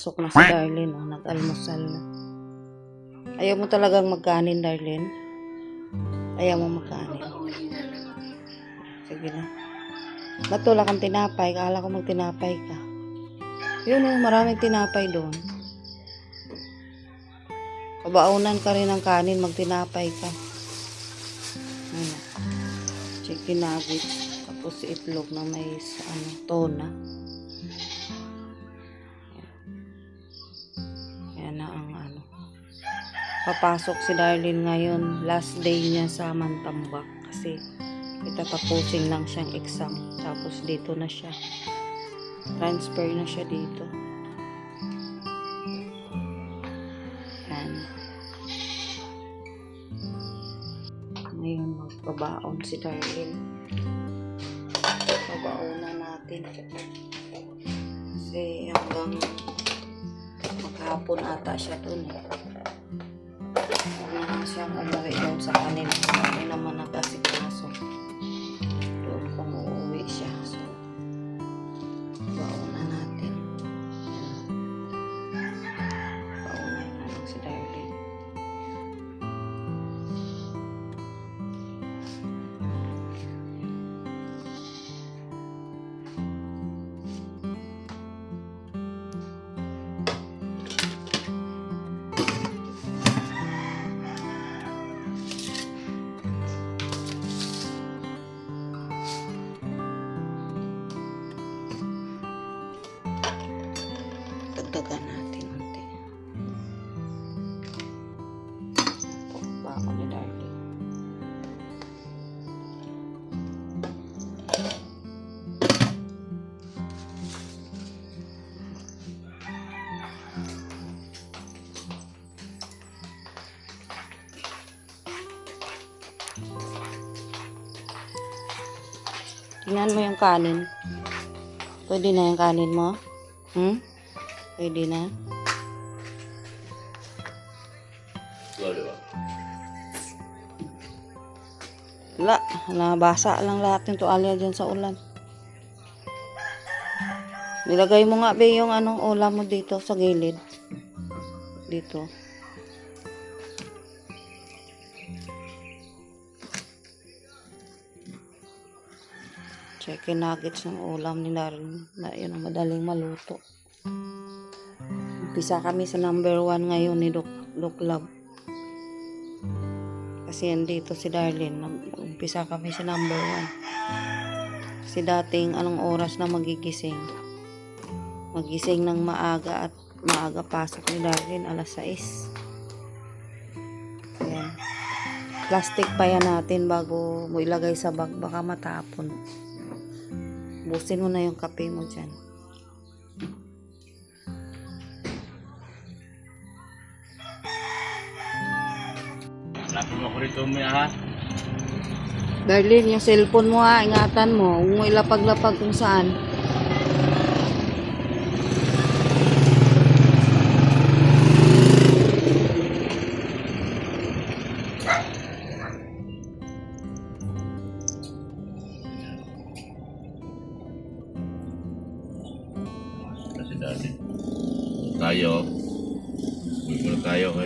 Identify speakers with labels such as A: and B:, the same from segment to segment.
A: Pasok na si Darlene, oh, nag-almusal na. Ayaw mo talagang magkanin, Darlene? Ayaw mo magkanin? Sige na. Ba't wala kang tinapay? Kala ko magtinapay ka. Yun, oh, maraming tinapay doon. Pabaunan ka rin ng kanin, magtinapay ka. Ano? Chicken nuggets. Tapos itlog na may tona. Yan na ang papasok si Darlene ngayon. Last day niya sa Mantambak. Kasi itatapusin lang siyang exam. Tapos dito na siya. Transfer na siya dito. Yan. Ngayon magbabaon si Darlene. Babaonan natin. Kasi hanggang maghapon ata siya dun. Huwag na siyang umuwi doon sa kanila. Hindi naman nag-asikaso. Doon kung uuwi siya. So, baonan natin. Baonan na lang si Darlene. Dagdagan natin unti. Bako ni Darlene. Tingnan mo yung kanin. Pwede na yung kanin mo? Pwede na. Wala. Nabasa lang lahat ng tuwalya dyan sa ulan. Nilagay mo nga ba yung ulam mo dito sa gilid. Dito. Chicken nuggets ng ulam ni Darlene. Yun ang madaling maluto. Umpisa kami sa number 1 ngayon ni Doc Love. Kasi andito si Darlene. Umpisa kami sa number 1. Kasi dating anong oras na magigising. Magising ng maaga at maaga pasok ni Darlene. Alas 6. Ayan. Plastic pa yan natin bago mo ilagay sa bag. Baka matapon. Busin mo na yung kape mo dyan.
B: Lapin mo ko rito mo ha.
A: Darlene, yung cellphone mo ha, ingatan mo. Huwag mo ilapag-lapag kung saan.
B: Kasi dati tayo kayo.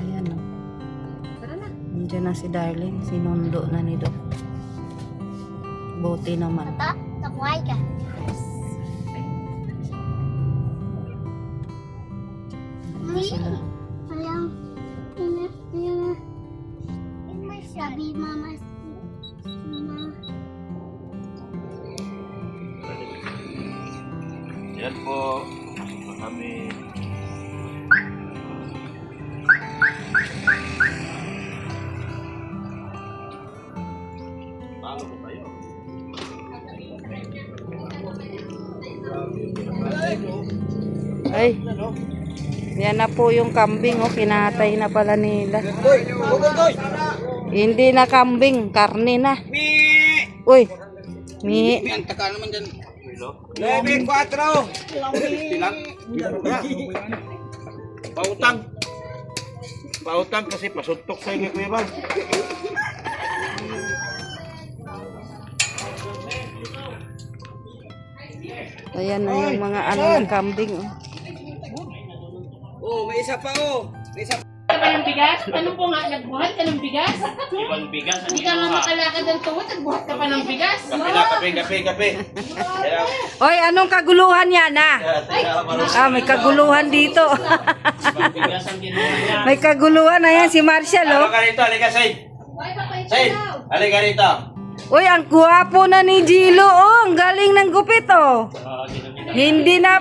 A: Ayan o. Nandiyan na si Darlene. Sinundo na ni Doc. Buti naman.
C: Takway ka.
A: Sila.
C: Sabi mama.
B: Yan po kami. Bago po kayo.
A: Ay. Yan na po yung kambing. Kinatay na pala nila. Hindi na kambing. Karne na. Uy. Mi.
D: Ang taka naman dyan. 9-4. Pilang?
B: Pautang kasi pasuntok sa inyo kuya ba?
A: Ayan na yung mga ano ng kambing. Oh.
D: Oh, may isa pa oh. May isa pa.
E: Ka ng bigas? Ano po nga, nagbuhat ka ng bigas?
B: Ibang bigas.
E: Hindi ka nga makalakad ng tuwod, nagbuhat ka pa ng bigas?
B: Kape. Kaya,
A: Oy, anong kaguluhan yan ah? May kaguluhan dito. May kaguluhan. Ayan si Marshall oh.
B: halika rito, halika, Said. Said, halika rito.
A: Uy, ang guwapo na ni Gilo oh. Ang galing ng gupit oh. Hindi na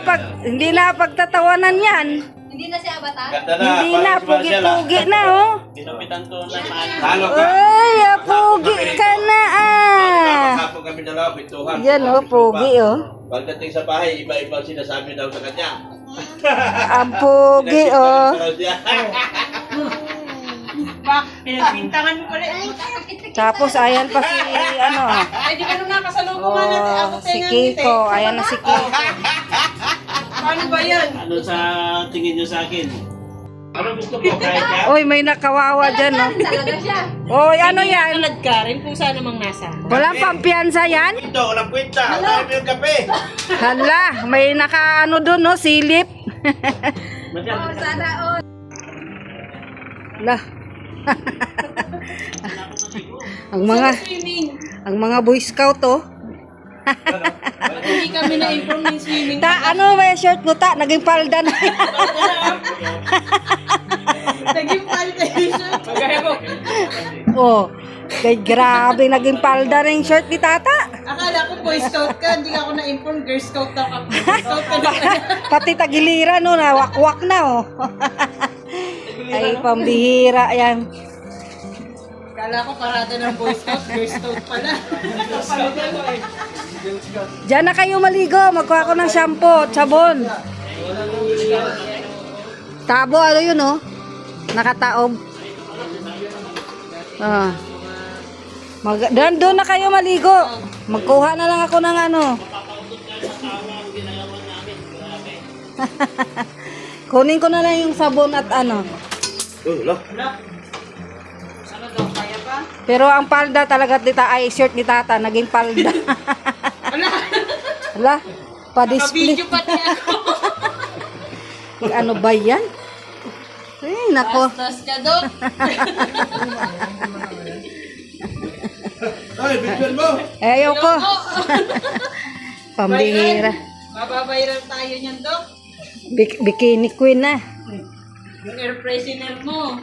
A: pagtatawanan yan.
B: Ganda na.
A: Hindi na,
B: parang si Marshall, ah.
A: pugi-pugi na oh.
B: Talo ka.
A: Ay, pugi ka na ah.
B: Maghapon kami dalawa, pintuhan.
A: Yan oh, pugi oh.
B: Pagdating sa bahay, iba-ibang sinasabi daw sa kanya.
A: Ang pugi oh.
E: Bak, pinagbintangan mo pala.
A: Tapos ayan pa si ano.
E: Ay, di ka nung nakasalubungan natin.
A: Oh, si Kiko. Ayan na si Kiko.
E: Paano ba yan?
B: Ano sa tingin nyo sa akin? Ano gusto mo? Kahit yan?
A: Oy, may nakawawa dyan oh.
E: Talaga siya.
A: Oy, ano yan?
E: Talad ka rin kung saan namang nasa.
A: Walang pampiyansa yan?
B: Ito, walang kwenta. Ang dami yung kape.
A: Hala, may naka ano dun no, silip.
E: Sana all.
A: Lah.
E: Swimming.
A: ang mga Boy Scout oh.
E: Hindi kami na-improve ng swimming.
A: Ano ba yung short ko ta? Naging palda na.
E: Naging palpitation. Magaya mo.
A: Oh. Kay grabe, naging palda na yung short ni tata.
E: Akala ko Boy Scout ka, hindi ako na-inform. Girl Scout daw ka. Boy Scout ka na.
A: Pati tagiliran no, nawakwak na oh. Ay, pambihira yan.
E: Akala ko parada ng Boy Scout, Girl Scout pala.
A: Diyan na kayo maligo. Magkuha ko ng shampoo at sabon. Tabo, ano yun oh? Nakataob. Ah. Doon na kayo maligo. Magkuha na lang ako ng ano. Kunin ko na lang yung sabon at ano. Pero ang palda talaga tita ay shirt ni tata. Naging palda. Hala, pa-display.
E: Video pati ako.
A: Ano ba yan? Ay, nako.
E: Bastos ka, Dok.
B: Ay, bigyan mo.
A: Ayaw ko. Pambihira.
E: Mababayaran tayo niyan, Dok.
A: Bikini queen na.
E: Yung air freshener mo.